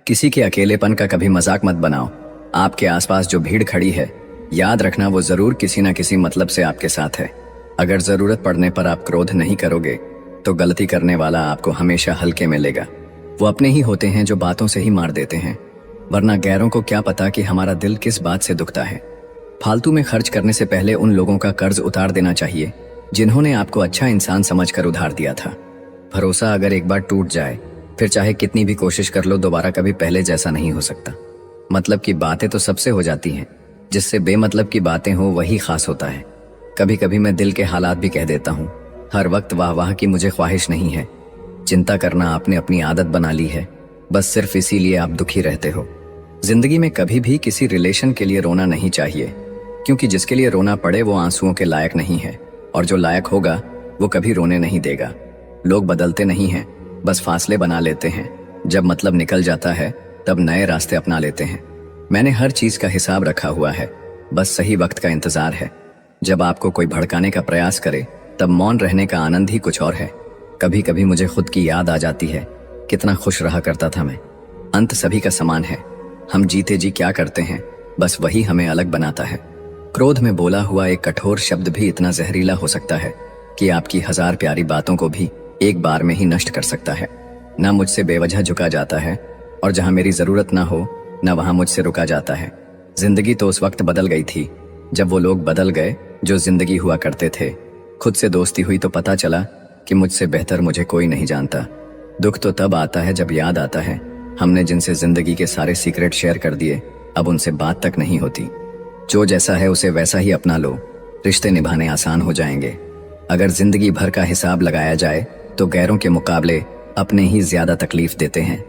किसी के अकेलेपन का कभी मजाक मत बनाओ। आपके आसपास जो भीड़ खड़ी है, याद रखना वो जरूर किसी ना किसी मतलब से आपके साथ है। अगर जरूरत पड़ने पर आप क्रोध नहीं करोगे तो गलती करने वाला आपको हमेशा हल्के में लेगा। वो अपने ही होते हैं जो बातों से ही मार देते हैं, वरना गैरों को क्या पता कि हमारा दिल किस बात से दुखता है। फालतू में खर्च करने से पहले उन लोगों का कर्ज उतार देना चाहिए जिन्होंने आपको अच्छा इंसान समझकर उधार दिया था। भरोसा अगर एक बार टूट जाए फिर चाहे कितनी भी कोशिश कर लो, दोबारा कभी पहले जैसा नहीं हो सकता। मतलब की बातें तो सबसे हो जाती हैं, जिससे बेमतलब की बातें हो वही खास होता है। कभी कभी मैं दिल के हालात भी कह देता हूँ। हर वक्त वाह वाह की मुझे ख्वाहिश नहीं है। चिंता करना आपने अपनी आदत बना ली है, बस सिर्फ इसीलिए आप दुखी रहते हो। जिंदगी में कभी भी किसी रिलेशन के लिए रोना नहीं चाहिए, क्योंकि जिसके लिए रोना पड़े वो आंसुओं के लायक नहीं है, और जो लायक होगा वो कभी रोने नहीं देगा। लोग बदलते नहीं हैं, बस फासले बना लेते हैं। जब मतलब निकल जाता है तब नए रास्ते अपना लेते हैं। मैंने हर चीज का हिसाब रखा हुआ है, बस सही वक्त का इंतजार है। जब आपको कोई भड़काने का प्रयास करे तब मौन रहने का आनंद ही कुछ और है। कभी कभी मुझे खुद की याद आ जाती है, कितना खुश रहा करता था मैं। अंत सभी का समान है, हम जीते जी क्या करते हैं बस वही हमें अलग बनाता है। क्रोध में बोला हुआ एक कठोर शब्द भी इतना जहरीला हो सकता है कि आपकी 1000 प्यारी बातों को भी एक बार में ही नष्ट कर सकता है। ना मुझसे बेवजह झुका जाता है, और जहां मेरी जरूरत ना हो ना वहां मुझसे रुका जाता है। जिंदगी तो उस वक्त बदल गई थी जब वो लोग बदल गए जो जिंदगी हुआ करते थे। खुद से दोस्ती हुई तो पता चला कि मुझसे बेहतर मुझे कोई नहीं जानता। दुख तो तब आता है जब याद आता है हमने जिनसे जिंदगी के सारे सीक्रेट शेयर कर दिए, अब उनसे बात तक नहीं होती। जो जैसा है उसे वैसा ही अपना लो, रिश्ते निभाने आसान हो जाएंगे। अगर जिंदगी भर का हिसाब लगाया जाए तो गैरों के मुकाबले अपने ही ज्यादा तकलीफ देते हैं।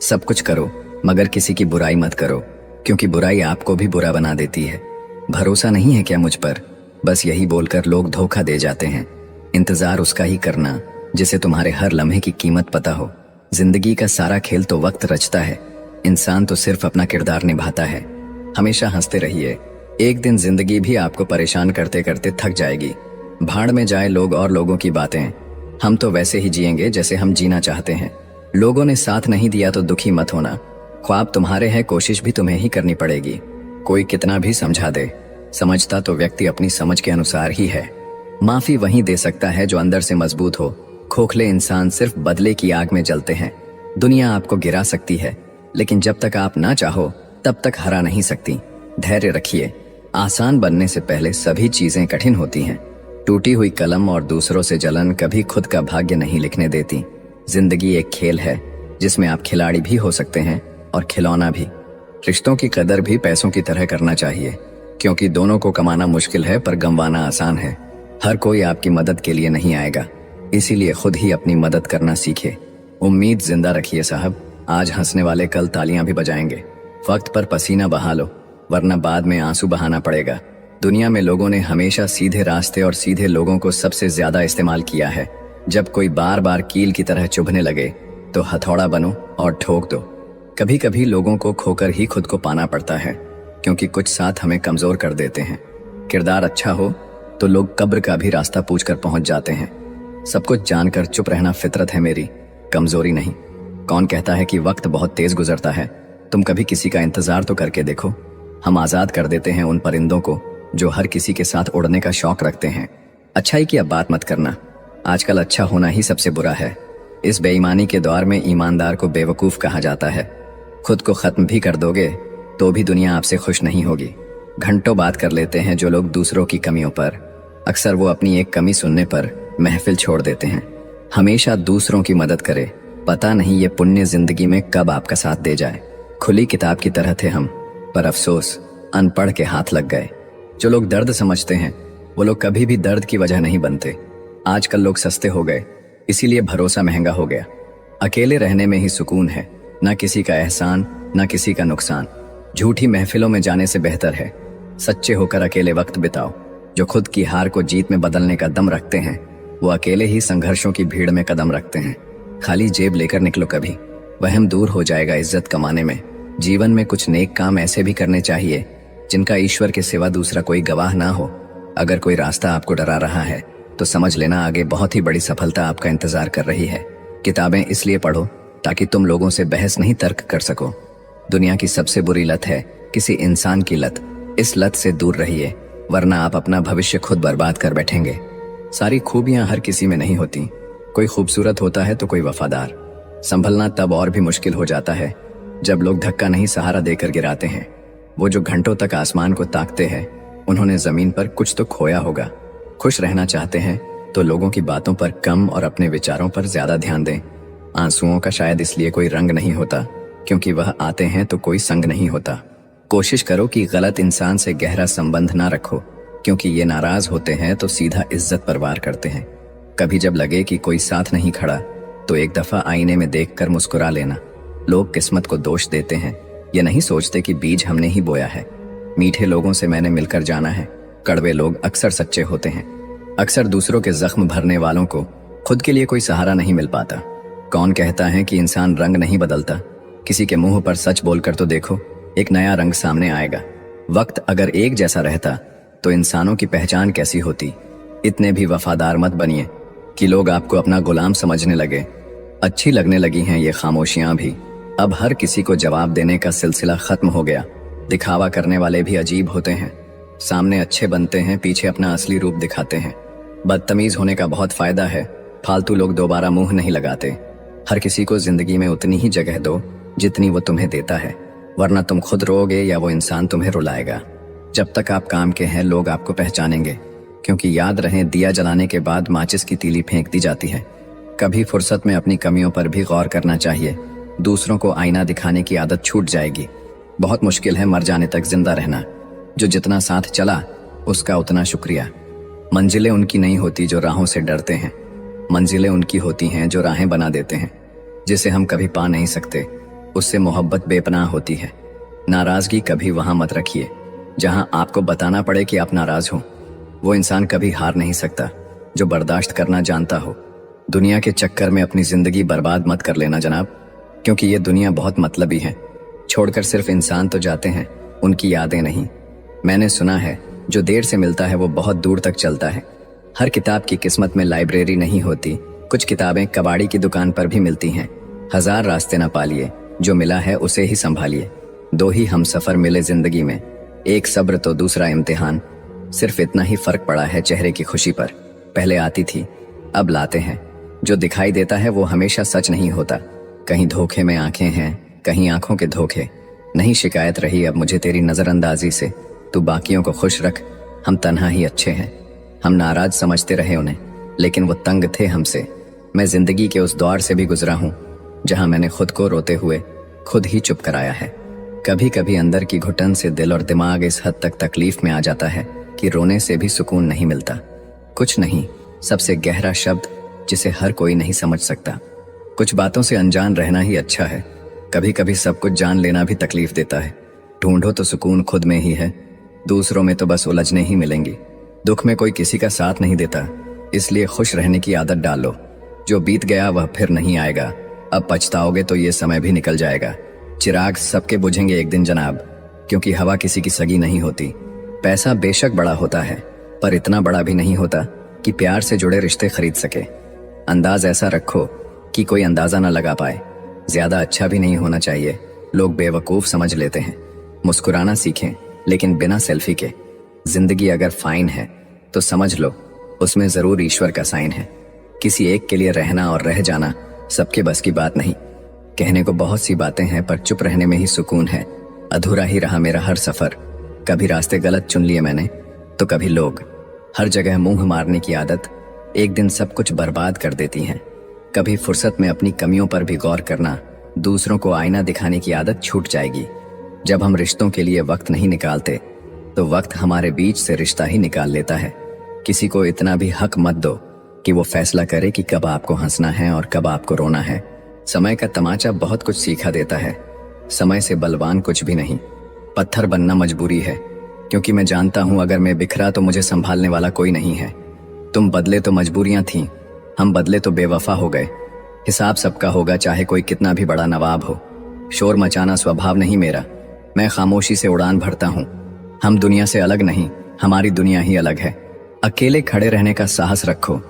सब कुछ करो मगर किसी की बुराई मत करो, क्योंकि बुराई आपको भी बुरा बना देती है। भरोसा नहीं है क्या मुझ पर? बस यही बोलकर लोग धोखा दे जाते हैं। इंतजार उसका ही करना जिसे तुम्हारे हर लम्हे की कीमत पता हो। जिंदगी का सारा खेल तो वक्त रचता है, इंसान तो सिर्फ अपना किरदार निभाता है। हमेशा हंसते रहिए, एक दिन जिंदगी भी आपको परेशान करते करते थक जाएगी। भाड़ में जाए लोग और लोगों की बातें, हम तो वैसे ही जिएंगे जैसे हम जीना चाहते हैं। लोगों ने साथ नहीं दिया तो दुखी मत होना, ख्वाब तुम्हारे हैं, कोशिश भी तुम्हें ही करनी पड़ेगी। कोई कितना भी समझा दे, समझता तो व्यक्ति अपनी समझ के अनुसार ही है। माफी वहीं दे सकता है जो अंदर से मजबूत हो। खोखले इंसान सिर्फ बदले की आग में जलते हैं। दुनिया आपको गिरा सकती है, लेकिन जब तक आप ना चाहो तब तक हरा नहीं सकती। धैर्य रखिए, आसान बनने से पहले सभी चीजें कठिन होती हैं। टूटी हुई कलम और दूसरों से जलन कभी खुद का भाग्य नहीं लिखने देती। जिंदगी एक खेल है जिसमें आप खिलाड़ी भी हो सकते हैं और खिलौना भी। रिश्तों की कदर भी पैसों की तरह करना चाहिए, क्योंकि दोनों को कमाना मुश्किल है पर गंवाना आसान है। हर कोई आपकी मदद के लिए नहीं आएगा, इसीलिए खुद ही अपनी मदद करना सीखे। उम्मीद जिंदा रखिए साहब, आज हंसने वाले कल तालियां भी बजाएंगे। वक्त पर पसीना बहा लो, वरना बाद में आंसू बहाना पड़ेगा। दुनिया में लोगों ने हमेशा सीधे रास्ते और सीधे लोगों को सबसे ज्यादा इस्तेमाल किया है। जब कोई बार बार कील की तरह चुभने लगे तो हथौड़ा बनो और ठोक दो। कभी कभी लोगों को खोकर ही खुद को पाना पड़ता है, क्योंकि कुछ साथ हमें कमजोर कर देते हैं। किरदार अच्छा हो तो लोग कब्र का भी रास्ता पूछकर पहुंच जाते हैं। सब कुछ जानकर चुप रहना फितरत है मेरी, कमजोरी नहीं। कौन कहता है कि वक्त बहुत तेज गुजरता है? तुम कभी किसी का इंतजार तो करके देखो। हम आजाद कर देते हैं उन परिंदों को जो हर किसी के साथ उड़ने का शौक रखते हैं। अच्छाई की अब बात मत करना, आजकल अच्छा होना ही सबसे बुरा है। इस बेईमानी के दौर में ईमानदार को बेवकूफ कहा जाता है। खुद को खत्म भी कर दोगे तो भी दुनिया आपसे खुश नहीं होगी। घंटों बात कर लेते हैं जो लोग दूसरों की कमियों पर, अक्सर वो अपनी एक कमी सुनने पर महफिल छोड़ देते हैं। हमेशा दूसरों की मदद करे, पता नहीं ये पुण्य जिंदगी में कब आपका साथ दे जाए। खुली किताब की तरह थे हम, पर अफसोस अनपढ़ के हाथ लग गए। जो लोग दर्द समझते हैं वो लोग कभी भी दर्द की वजह नहीं बनते। आजकल लोग सस्ते हो गए, इसीलिए भरोसा महंगा हो गया। अकेले रहने में ही सुकून है, ना किसी का एहसान ना किसी का नुकसान। झूठी महफिलों में जाने से बेहतर है सच्चे होकर अकेले वक्त बिताओ। जो खुद की हार को जीत में बदलने का दम रखते हैं वो अकेले ही संघर्षों की भीड़ में कदम रखते हैं। खाली जेब लेकर निकलो कभी, वहम दूर हो जाएगा इज्जत कमाने में। जीवन में कुछ नेक काम ऐसे भी करने चाहिए जिनका ईश्वर के सिवा दूसरा कोई गवाह ना हो। अगर कोई रास्ता आपको डरा रहा है तो समझ लेना आगे बहुत ही बड़ी सफलता आपका इंतजार कर रही है। किताबें इसलिए पढ़ो ताकि तुम लोगों से बहस नहीं तर्क कर सको। दुनिया की सबसे बुरी लत है किसी इंसान की लत। इस लत से दूर रहिए, वरना आप अपना भविष्य खुद बर्बाद कर बैठेंगे। सारी खूबियां हर किसी में नहीं होती। कोई खूबसूरत होता है तो कोई वफादार। संभलना तब और भी मुश्किल हो जाता है जब लोग धक्का नहीं सहारा देकर गिराते हैं। वो जो घंटों तक आसमान को ताकते हैं, उन्होंने जमीन पर कुछ तो खोया होगा। खुश रहना चाहते हैं तो लोगों की बातों पर कम और अपने विचारों पर ज्यादा ध्यान दें। आंसुओं का शायद इसलिए कोई रंग नहीं होता क्योंकि वह आते हैं तो कोई संग नहीं होता। कोशिश करो कि गलत इंसान से गहरा संबंध ना रखो, क्योंकि ये नाराज होते हैं तो सीधा इज्जत पर वार करते हैं। कभी जब लगे कि कोई साथ नहीं खड़ा तो एक दफा आईने में देखकर मुस्कुरा लेना। लोग किस्मत को दोष देते हैं, ये नहीं सोचते कि बीज हमने ही बोया है। मीठे लोगों से मैंने मिलकर जाना है, कड़वे लोग अक्सर सच्चे होते हैं। अक्सर दूसरों के जख्म भरने वालों को खुद के लिए कोई सहारा नहीं मिल पाता। कौन कहता है कि इंसान रंग नहीं बदलता? किसी के मुंह पर सच बोलकर तो देखो, एक नया रंग सामने आएगा। वक्त अगर एक जैसा रहता तो इंसानों की पहचान कैसी होती। इतने भी वफादार मत बनिए कि लोग आपको अपना गुलाम समझने लगे। अच्छी लगने लगी हैं ये खामोशियां भी। अब हर किसी को जवाब देने का सिलसिला खत्म हो गया। दिखावा करने वाले भी अजीब होते हैं। सामने अच्छे बनते हैं, पीछे अपना असली रूप दिखाते हैं। बदतमीज होने का बहुत फायदा है, फालतू लोग दोबारा मुंह नहीं लगाते। हर किसी को जिंदगी में उतनी ही जगह दो जितनी वो तुम्हें देता है, वरना तुम खुद रोओगे या वो इंसान तुम्हें रुलाएगा। जब तक आप काम के हैं लोग आपको पहचानेंगे, क्योंकि याद रहे दिया जलाने के बाद माचिस की तीली फेंक दी जाती है। कभी फुर्सत में अपनी कमियों पर भी गौर करना चाहिए। दूसरों को आईना दिखाने की आदत छूट जाएगी। बहुत मुश्किल है मर जाने तक जिंदा रहना। जो जितना साथ चला उसका उतना शुक्रिया। मंजिलें उनकी नहीं होती जो राहों से डरते हैं, मंजिलें उनकी होती हैं जो राहें बना देते हैं। जिसे हम कभी पा नहीं सकते उससे मोहब्बत बेपनाह होती है। नाराजगी कभी वहां मत रखिए जहां आपको बताना पड़े कि आप नाराज हो। वो इंसान कभी हार नहीं सकता जो बर्दाश्त करना जानता हो। दुनिया के चक्कर में अपनी जिंदगी बर्बाद मत कर लेना जनाब, क्योंकि ये दुनिया बहुत मतलबी है। छोड़कर सिर्फ इंसान तो जाते हैं, उनकी यादें नहीं। मैंने सुना है जो देर से मिलता है वो बहुत दूर तक चलता है। हर किताब की किस्मत में लाइब्रेरी नहीं होती। कुछ किताबें कबाड़ी की दुकान पर भी मिलती हैं। 1000 रास्ते न पालिए, जो मिला है उसे ही संभालिए। 2 ही हम सफर मिले जिंदगी में, एक सब्र तो दूसरा इम्तिहान। सिर्फ इतना ही फर्क पड़ा है चेहरे की खुशी पर। पहले आती थी, अब लाते हैं। जो दिखाई देता है वो हमेशा सच नहीं होता। कहीं धोखे में आंखें हैं, कहीं आंखों के धोखे। नहीं शिकायत रही अब मुझे तेरी नजरअंदाजी से। तू बाकियों को खुश रख, हम तन्हा ही अच्छे हैं। हम नाराज समझते रहे उन्हें, लेकिन वो तंग थे हमसे। मैं जिंदगी के उस दौर से भी गुजरा हूँ जहां मैंने खुद को रोते हुए खुद ही चुप कराया है। कभी कभी अंदर की घुटन से दिल और दिमाग इस हद तक तकलीफ में आ जाता है कि रोने से भी सुकून नहीं मिलता। कुछ नहीं, सबसे गहरा शब्द जिसे हर कोई नहीं समझ सकता। कुछ बातों से अनजान रहना ही अच्छा है। कभी कभी सब कुछ जान लेना भी तकलीफ देता है। ढूंढो तो सुकून खुद में ही है, दूसरों में तो बस उलझने ही मिलेंगी। दुख में कोई किसी का साथ नहीं देता, इसलिए खुश रहने की आदत डाल लो। जो बीत गया वह फिर नहीं आएगा। अब पछताओगे तो ये समय भी निकल जाएगा। चिराग सबके बुझेंगे एक दिन जनाब, क्योंकि हवा किसी की सगी नहीं होती। पैसा बेशक बड़ा होता है, पर इतना बड़ा भी नहीं होता कि प्यार से जुड़े रिश्ते खरीद सके। अंदाज ऐसा रखो कि कोई अंदाजा ना लगा पाए। ज्यादा अच्छा भी नहीं होना चाहिए, लोग बेवकूफ समझ लेते हैं। मुस्कुराना सीखें, लेकिन बिना सेल्फी के। जिंदगी अगर फाइन है तो समझ लो उसमें जरूर ईश्वर का साइन है। किसी एक के लिए रहना और रह जाना सबके बस की बात नहीं। कहने को बहुत सी बातें हैं, पर चुप रहने में ही सुकून है। अधूरा ही रहा मेरा हर सफर। कभी रास्ते गलत चुन लिए मैंने, तो कभी लोग। हर जगह मुंह मारने की आदत एक दिन सब कुछ बर्बाद कर देती है। कभी फुर्सत में अपनी कमियों पर भी गौर करना, दूसरों को आईना दिखाने की आदत छूट जाएगी। जब हम रिश्तों के लिए वक्त नहीं निकालते तो वक्त हमारे बीच से रिश्ता ही निकाल लेता है। किसी को इतना भी हक मत दो कि वो फैसला करे कि कब आपको हंसना है और कब आपको रोना है। समय का तमाचा बहुत कुछ सिखा देता है। समय से बलवान कुछ भी नहीं। पत्थर बनना मजबूरी है, क्योंकि मैं जानता हूं अगर मैं बिखरा तो मुझे संभालने वाला कोई नहीं है। तुम बदले तो मजबूरियां थीं, हम बदले तो बेवफा हो गए। हिसाब सबका होगा, चाहे कोई कितना भी बड़ा नवाब हो। शोर मचाना स्वभाव नहीं मेरा, मैं खामोशी से उड़ान भरता हूँ। हम दुनिया से अलग नहीं, हमारी दुनिया ही अलग है। अकेले खड़े रहने का साहस रखो,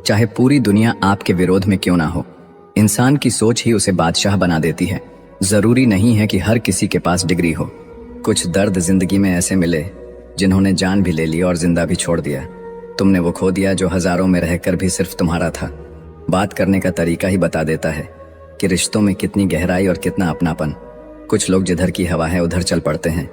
चाहे पूरी दुनिया आपके विरोध में क्यों ना हो। इंसान की सोच ही उसे बादशाह बना देती है। जरूरी नहीं है कि हर किसी के पास डिग्री हो। कुछ दर्द जिंदगी में ऐसे मिले जिन्होंने जान भी ले ली और जिंदा भी छोड़ दिया। तुमने वो खो दिया जो हजारों में रहकर भी सिर्फ तुम्हारा था। बात करने का तरीका ही बता देता है कि रिश्तों में कितनी गहराई और कितना अपनापन। कुछ लोग जिधर की हवा है उधर चल पड़ते हैं,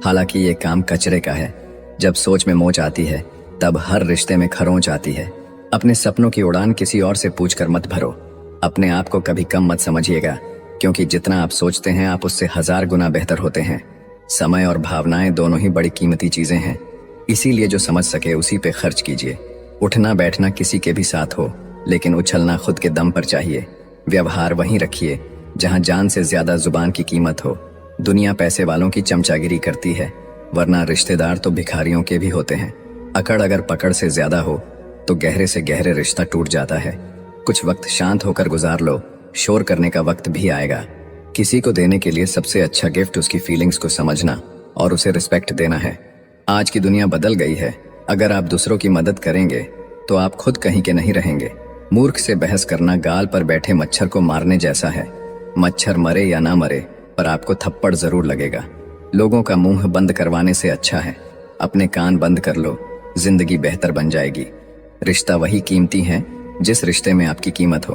हालांकि ये काम कचरे का है। जब सोच में मोच आती है तब हर रिश्ते में खरोंच आती है। अपने सपनों की उड़ान किसी और से पूछकर मत भरो। अपने आप को कभी कम मत समझिएगा, क्योंकि जितना आप सोचते हैं आप उससे 1000 गुना बेहतर होते हैं। समय और भावनाएं दोनों ही बड़ी कीमती चीजें हैं, इसीलिए जो समझ सके उसी पे खर्च कीजिए। उठना बैठना किसी के भी साथ हो, लेकिन उछलना खुद के दम पर चाहिए। व्यवहार वहीं रखिए जहां जान से ज्यादा जुबान की कीमत हो। दुनिया पैसे वालों की चमचागिरी करती है, वरना रिश्तेदार तो भिखारियों के भी होते हैं। अकड़ अगर पकड़ से ज्यादा हो तो गहरे से गहरे रिश्ता टूट जाता है। कुछ वक्त शांत होकर गुजार लो, शोर करने का वक्त भी आएगा। किसी को देने के लिए सबसे अच्छा गिफ्ट उसकी फीलिंग्स को समझना और उसे रिस्पेक्ट देना है। आज की दुनिया बदल गई है। अगर आप दूसरों की मदद करेंगे तो आप खुद कहीं के नहीं रहेंगे। मूर्ख से बहस करना गाल पर बैठे मच्छर को मारने जैसा है। मच्छर मरे या ना मरे, पर आपको थप्पड़ जरूर लगेगा। लोगों का मुंह बंद करवाने से अच्छा है अपने कान बंद कर लो, जिंदगी बेहतर बन जाएगी। रिश्ता वही कीमती है जिस रिश्ते में आपकी कीमत हो।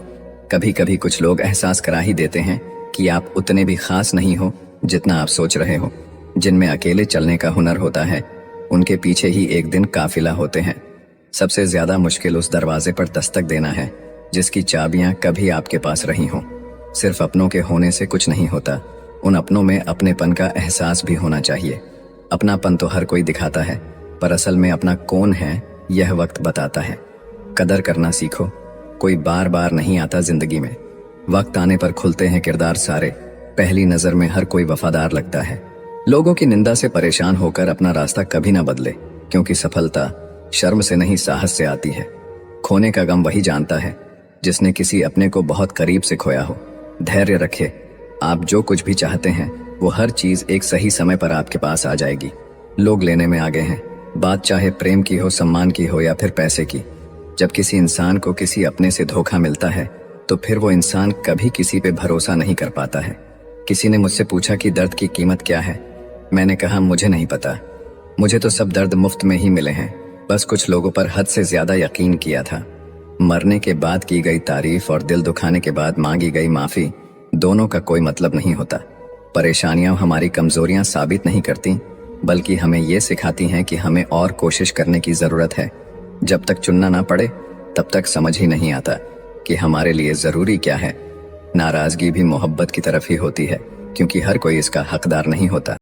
कभी कभी कुछ लोग एहसास करा ही देते हैं कि आप उतने भी खास नहीं हो जितना आप सोच रहे हो। जिनमें अकेले चलने का हुनर होता है उनके पीछे ही एक दिन काफिला होते हैं। सबसे ज्यादा मुश्किल उस दरवाजे पर दस्तक देना है जिसकी चाबियां कभी आपके पास रही हों। सिर्फ अपनों के होने से कुछ नहीं होता, उन अपनों में अपनेपन का एहसास भी होना चाहिए। अपनापन तो हर कोई दिखाता है, पर असल में अपना कौन है यह वक्त बताता है। कदर करना सीखो, कोई बार बार नहीं आता जिंदगी में। वक्त आने पर खुलते हैं किरदार सारे, पहली नजर में हर कोई वफादार लगता है। लोगों की निंदा से परेशान होकर अपना रास्ता कभी ना बदले, क्योंकि सफलता शर्म से नहीं साहस से आती है। खोने का गम वही जानता है जिसने किसी अपने को बहुत करीब से खोया हो। धैर्य रखे, आप जो कुछ भी चाहते हैं वो हर चीज एक सही समय पर आपके पास आ जाएगी। लोग लेने में आगे हैं, बात चाहे प्रेम की हो, सम्मान की हो या फिर पैसे की। जब किसी इंसान को किसी अपने से धोखा मिलता है तो फिर वो इंसान कभी किसी पे भरोसा नहीं कर पाता है। किसी ने मुझसे पूछा कि दर्द की कीमत क्या है। मैंने कहा मुझे नहीं पता, मुझे तो सब दर्द मुफ्त में ही मिले हैं। बस कुछ लोगों पर हद से ज्यादा यकीन किया था। मरने के बाद की गई तारीफ और दिल दुखाने के बाद मांगी गई माफी, दोनों का कोई मतलब नहीं होता। परेशानियां हमारी कमजोरियां साबित नहीं करती, बल्कि हमें ये सिखाती हैं कि हमें और कोशिश करने की जरूरत है। जब तक चुनना ना पड़े तब तक समझ ही नहीं आता कि हमारे लिए जरूरी क्या है। नाराजगी भी मोहब्बत की तरफ ही होती है, क्योंकि हर कोई इसका हकदार नहीं होता।